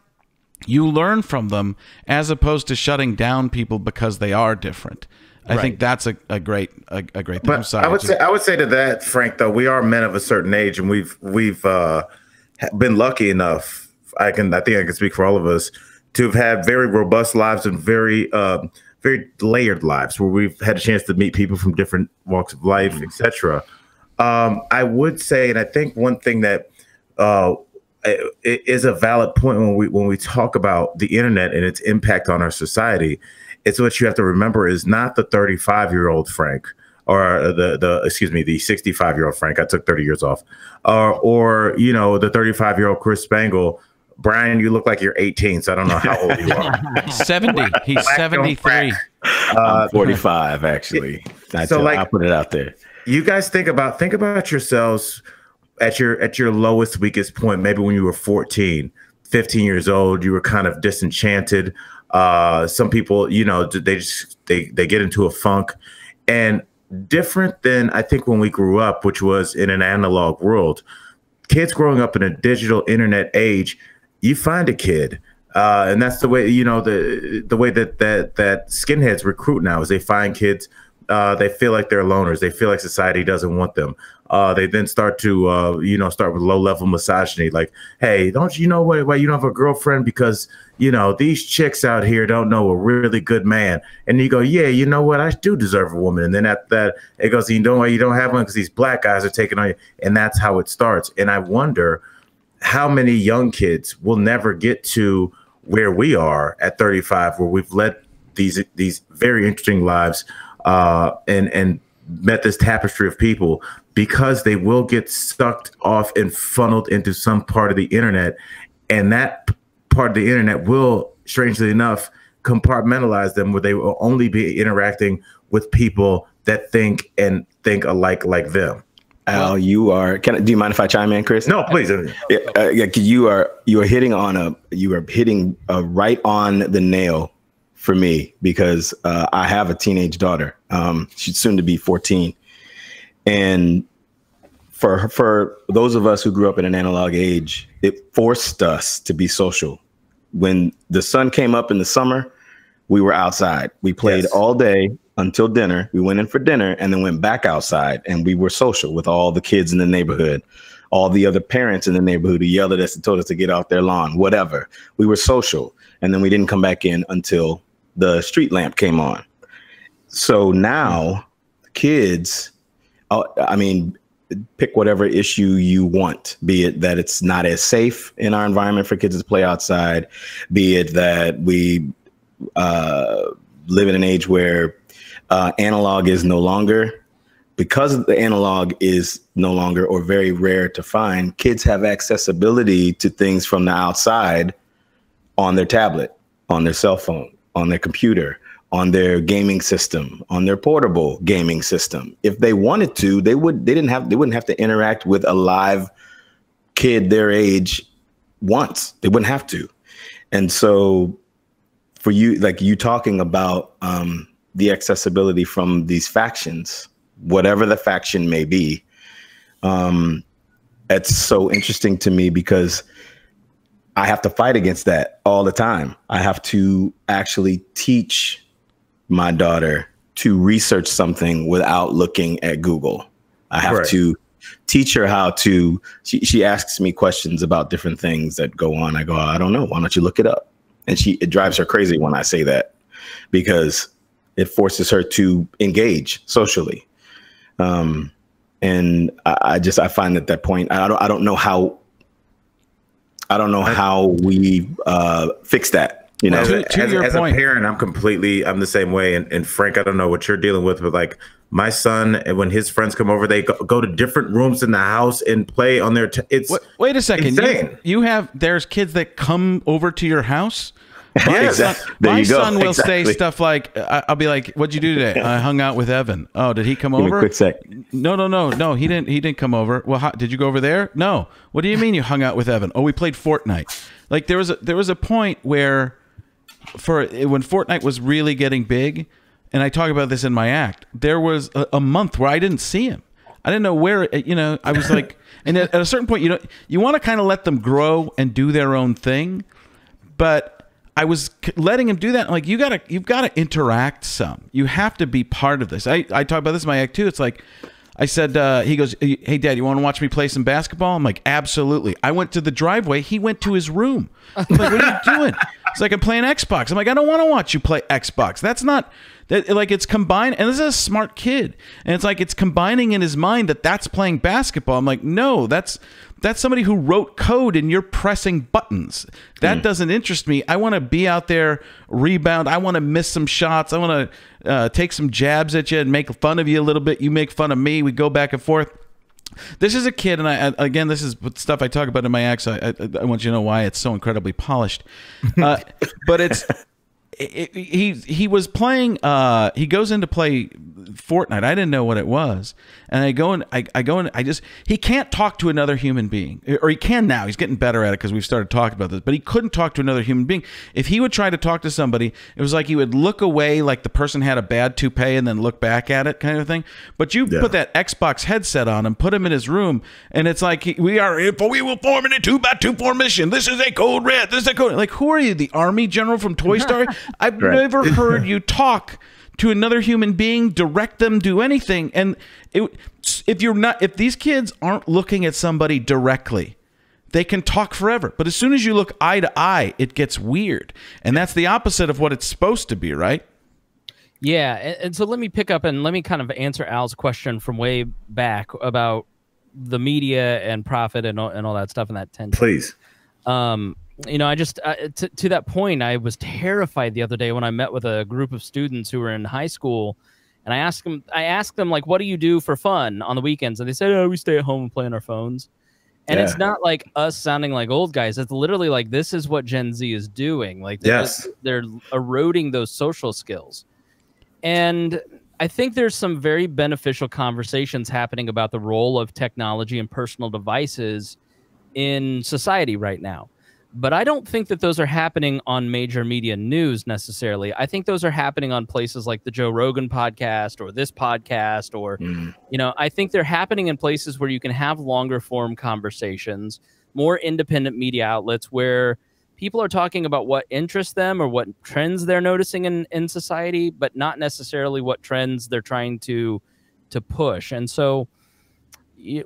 you learn from them, as opposed to shutting down people because they are different. I think that's a great thing. But I'm sorry, I would say to that, Frank, though, we are men of a certain age, and we've been lucky enough. I think I can speak for all of us, to have had very robust lives and very layered lives, where we've had a chance to meet people from different walks of life, etc. I would say, and I think one thing that is a valid point when we talk about the internet and its impact on our society, it's what you have to remember is not the 35-year-old Frank, or the 65-year-old Frank. I took 30 years off, or the 35-year-old Chris Spangle. Brian, you look like you're 18, so I don't know how old you are. 70. He's 73. 45, actually. I'll put it out there. You guys think about yourselves at your lowest, weakest point. Maybe when you were 14, 15 years old, you were kind of disenchanted. Some people, they get into a funk, and different than I think when we grew up, which was in an analog world. Kids growing up in a digital internet age, you find a kid, and that's the way the way that skinheads recruit now, is they find kids they feel like they're loners. They feel like society doesn't want them. They then start to, start with low-level misogyny. Like, hey, don't you know why you don't have a girlfriend? Because, these chicks out here don't know a really good man. And you go, yeah, you know what? I do deserve a woman. And then after that, it goes, you know why you don't have one? Because these black guys are taking on you. And that's how it starts. And I wonder how many young kids will never get to where we are at 35, where we've led these very interesting lives and met this tapestry of people, because they will get sucked off and funneled into some part of the internet. And that part of the internet will, strangely enough, compartmentalize them, where they will only be interacting with people that think alike like them. Al, do you mind if I chime in, Chris? No, please. You are hitting right on the nail for me, because I have a teenage daughter. She's soon to be 14. And for those of us who grew up in an analog age, it forced us to be social. When the sun came up in the summer, we were outside. We played all day until dinner. We went in for dinner and then went back outside, and we were social with all the kids in the neighborhood, all the other parents in the neighborhood who yelled at us and told us to get off their lawn, whatever. We were social. And then we didn't come back in until the street lamp came on. So now kids, pick whatever issue you want, be it that it's not as safe in our environment for kids to play outside, be it that we live in an age where analog is no longer, because the analog is no longer or very rare to find, kids have accessibility to things from the outside on their tablet, on their cell phone, on their computer, on their gaming system, on their portable gaming system. If they wanted to, they wouldn't have to interact with a live kid their age once. They wouldn't have to. And so for you, like you talking about the accessibility from these factions, whatever the faction may be, it's so interesting to me, because I have to fight against that all the time. I have to actually teach my daughter to research something without looking at Google. I have to teach her how to, she asks me questions about different things that go on. I go, I don't know. Why don't you look it up? And it drives her crazy when I say that, because it forces her to engage socially. And I find at that point, I don't know how we fix that. As a parent, I'm the same way. And Frank, I don't know what you're dealing with, but like my son, and when his friends come over, they go to different rooms in the house and play on their. Wait a second. Insane. There's kids that come over to your house. Yes. My son will say stuff like, I'll be like, "What'd you do today?" I hung out with Evan. Oh, did he come over? Quick sec. No. He didn't come over. Well, did you go over there? No. What do you mean you hung out with Evan? Oh, we played Fortnite. Like there was a point where, when Fortnite was really getting big, and I talk about this in my act, there was a month where I didn't see him. I didn't know where. I was like, and at a certain point, you want to kind of let them grow and do their own thing, but I was letting him do that. Like, you've got to interact some. You have to be part of this. I talk about this in my act too. It's like, I said, he goes, "Hey, Dad, you want to watch me play some basketball?" I'm like, "Absolutely." I went to the driveway. He went to his room. I'm like, "What are you doing?" It's like, "I'm playing Xbox." I'm like, "I don't want to watch you play Xbox. That's not that." Like, it's combined. And this is a smart kid. And it's like, it's combining in his mind that's playing basketball. I'm like, "No, that's somebody who wrote code and you're pressing buttons. That doesn't interest me. I want to be out there, rebound. I want to miss some shots. I want to take some jabs at you and make fun of you a little bit. You make fun of me. We go back and forth." This is a kid, and again, this is stuff I talk about in my acts. I want you to know why it's so incredibly polished. But it's he was playing. He goes in to play Fortnite. I didn't know what it was, and I go in. He can't talk to another human being, or he can now. He's getting better at it because we've started talking about this. But he couldn't talk to another human being. If he would try to talk to somebody, it was like he would look away, like the person had a bad toupee, and then look back at it, kind of thing. But you put that Xbox headset on him, put him in his room, and it's like we will form in a 2x2 formation. This is a code red. This is a code. Like, who are you, the army general from Toy Story? I've never heard you talk to another human being, direct them, do anything. And if these kids aren't looking at somebody directly, they can talk forever. But as soon as you look eye to eye, it gets weird. And that's the opposite of what it's supposed to be, right? Yeah. And so let me pick up and let me kind of answer Al's question from way back about the media and profit and all that stuff and that tension. Please. You know, I just to that point, I was terrified the other day when I met with a group of students who were in high school, and I asked them like, "What do you do for fun on the weekends?" And they said, "Oh, we stay at home and play on our phones." And it's not like us sounding like old guys. It's literally like this is what Gen Z is doing. Like, they're eroding those social skills, and I think there's some very beneficial conversations happening about the role of technology and personal devices in society right now. But I don't think that those are happening on major media news necessarily. I think those are happening on places like the Joe Rogan podcast or this podcast, or, you know, I think they're happening in places where you can have longer form conversations, more independent media outlets where people are talking about what interests them or what trends they're noticing in society, but not necessarily what trends they're trying to push. And so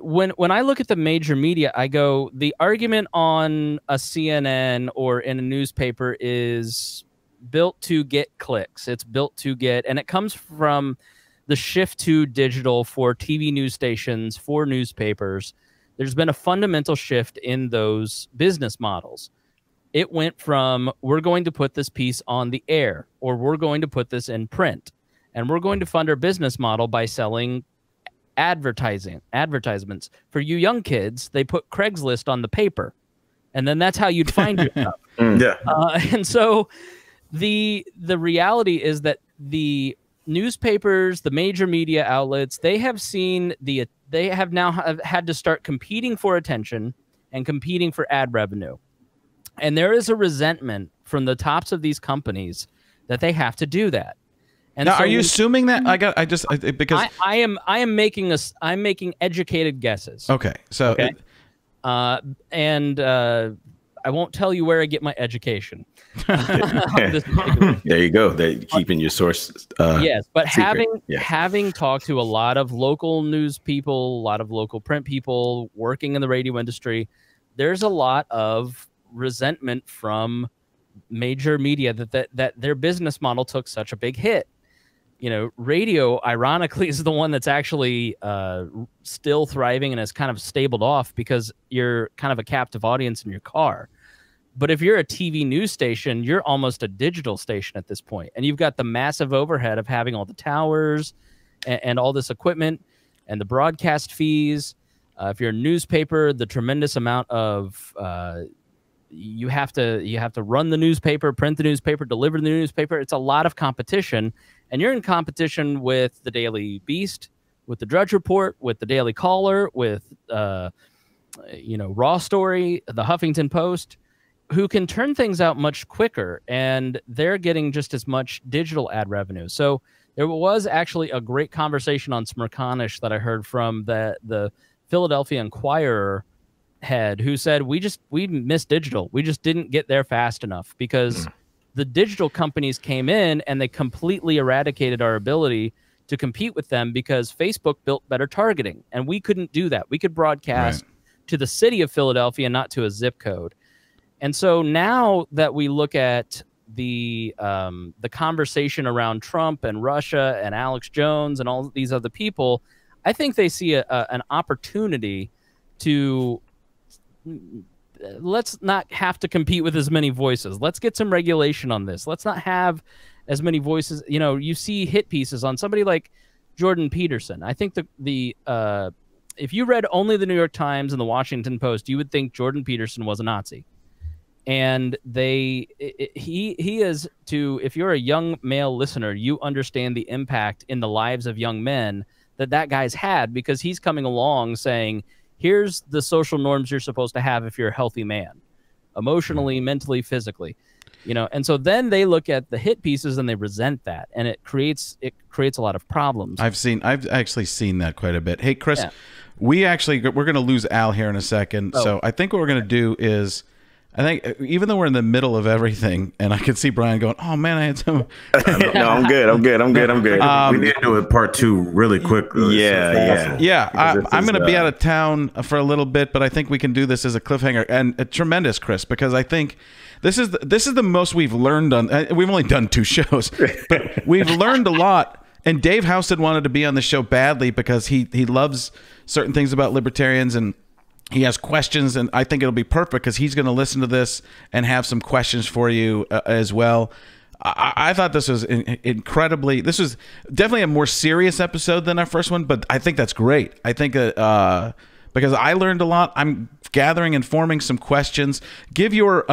when I look at the major media, I go, the argument on a CNN or in a newspaper is built to get clicks. It's built to get, and it comes from the shift to digital for TV news stations, for newspapers. There's been a fundamental shift in those business models. It went from, we're going to put this piece on the air, or we're going to put this in print, and we're going to fund our business model by selling advertisements. For you young kids, they put Craigslist on the paper, and then that's how you'd find yourself. And so the reality is that the newspapers, the major media outlets, they have now had to start competing for attention and competing for ad revenue. And there is a resentment from the tops of these companies that they have to do that. And now, so are you assuming that? Because I'm making educated guesses. Okay, so okay, and I won't tell you where I get my education. There you go. They're keeping your source. Yes, but secret. having talked to a lot of local news people, a lot of local print people working in the radio industry, there's a lot of resentment from major media that their business model took such a big hit. You know, radio, ironically, is the one that's actually still thriving and has kind of stabled off because you're kind of a captive audience in your car. But if you're a TV news station, you're almost a digital station at this point. And you've got the massive overhead of having all the towers and all this equipment and the broadcast fees. If you're a newspaper, the tremendous amount of you have to run the newspaper, print the newspaper, deliver the newspaper. It's a lot of competition. And you're in competition with the Daily Beast, with the Drudge Report, with the Daily Caller, with Raw Story, the Huffington Post, who can turn things out much quicker, and they're getting just as much digital ad revenue. So there was actually a great conversation on Smirconish that I heard from the Philadelphia Inquirer head, who said we missed digital. We just didn't get there fast enough because the digital companies came in and they completely eradicated our ability to compete with them because Facebook built better targeting, and we couldn't do that. We could broadcast to the city of Philadelphia, not to a zip code. And so now that we look at the conversation around Trump and Russia and Alex Jones and all these other people, I think they see an opportunity to let's not have to compete with as many voices. Let's get some regulation on this. Let's not have as many voices. You know, you see hit pieces on somebody like Jordan Peterson. I think if you read only the New York Times and the Washington Post, you would think Jordan Peterson was a Nazi. And he is if you're a young male listener, you understand the impact in the lives of young men that guy's had, because he's coming along saying, here's the social norms you're supposed to have if you're a healthy man, emotionally, mentally, physically, you know. And so then they look at the hit pieces and they resent that, and it creates a lot of problems. I've actually seen that quite a bit. Hey, Chris, we're going to lose Al here in a second. So I think what we're going to do is, I think even though we're in the middle of everything, and I could see Brian going, "Oh man, I had some." No, I'm good. We need to do a part 2 really quick. Yeah. I'm going to be out of town for a little bit, but I think we can do this as a cliffhanger, and tremendous, Chris, because I think this is the most we've learned on. We've only done 2 shows, but we've learned a lot. And Dave Houston wanted to be on the show badly because he loves certain things about libertarians, and he has questions, and I think it'll be perfect because he's going to listen to this and have some questions for you as well. I thought this was incredibly. This was definitely a more serious episode than our first one, but I think that's great. I think because I learned a lot. I'm gathering and forming some questions. Give your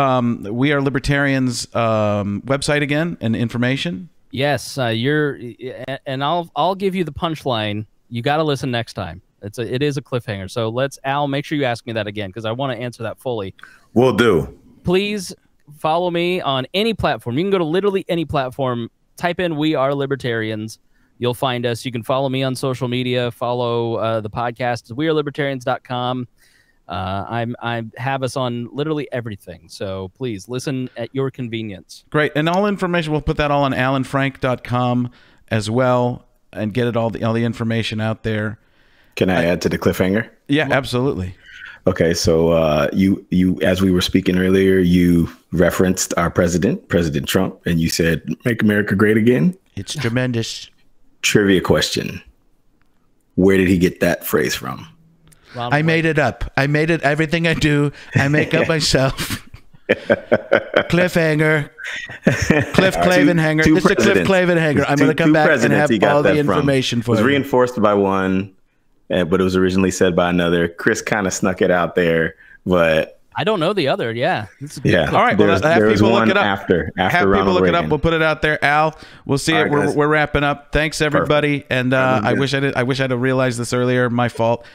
We Are Libertarians website again and information. Yes, and I'll give you the punchline. You got to listen next time. It is a cliffhanger. So Al, make sure you ask me that again because I want to answer that fully. Will do. Please follow me on any platform. You can go to literally any platform. Type in "We Are Libertarians." You'll find us. You can follow me on social media. Follow the podcast. wearelibertarians.com. I have us on literally everything. So please listen at your convenience. Great. And all information, we'll put that all on alanfrank.com as well and get it all the information out there. Can I add to the cliffhanger? Yeah, absolutely. Okay, so you as we were speaking earlier, you referenced our president, President Trump, and you said, "Make America great again." It's tremendous. Trivia question. Where did he get that phrase from? I made it up. I made it. Everything I do, I make up myself. Cliffhanger. Cliff Clavenhanger. It's a Cliff Clavenhanger. I'm going to come back and have all the information for you. It was reinforced by one, but it was originally said by another. Chris kind of snuck it out there, but I don't know the other. Yeah. Yeah. All right. Well, have people look it up. After have people Ronald look Reagan. it up. We'll put it out there. Al, we'll see it. We're wrapping up. Thanks everybody. Perfect. And I wish I'd have realized this earlier. My fault.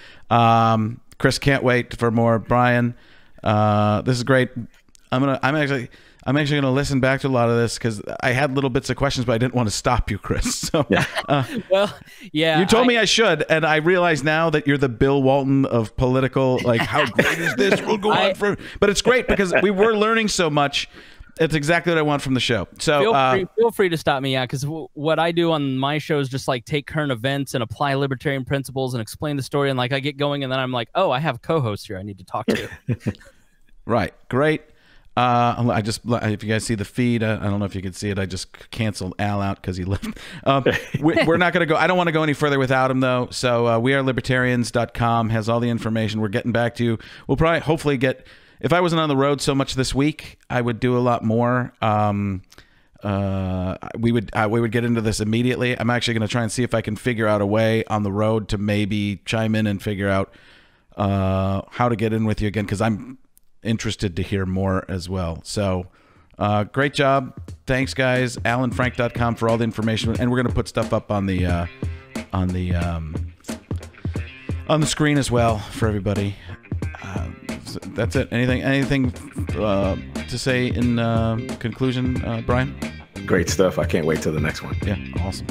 Chris, can't wait for more. Brian, this is great. I'm actually gonna listen back to a lot of this because I had little bits of questions, but I didn't want to stop you, Chris. So, well, yeah, you told me I should, and I realize now that you're the Bill Walton of political. Like, how great is this? We'll go on for, but it's great because we were learning so much. It's exactly what I want from the show. So feel free to stop me, because what I do on my show is just like take current events and apply libertarian principles and explain the story. And like I get going, and then I'm like, oh, I have a co-host here I need to talk to. Right, great. If you guys see the feed, I don't know if you can see it. I just canceled Al out because he left. We're not going to go. I don't want to go any further without him, though. So wearelibertarians.com has all the information. We're getting back to you. We'll probably, hopefully, get. If I wasn't on the road so much this week, I would do a lot more. We would get into this immediately. I'm actually going to try and see if I can figure out a way on the road to maybe chime in and figure out how to get in with you again, because I'm interested to hear more as well. So great job. Thanks, guys. alanfrank.com for all the information, and we're going to put stuff up on the screen as well for everybody. That's it. Anything to say in conclusion, Brian? Great stuff. I can't wait till the next one. Yeah, awesome.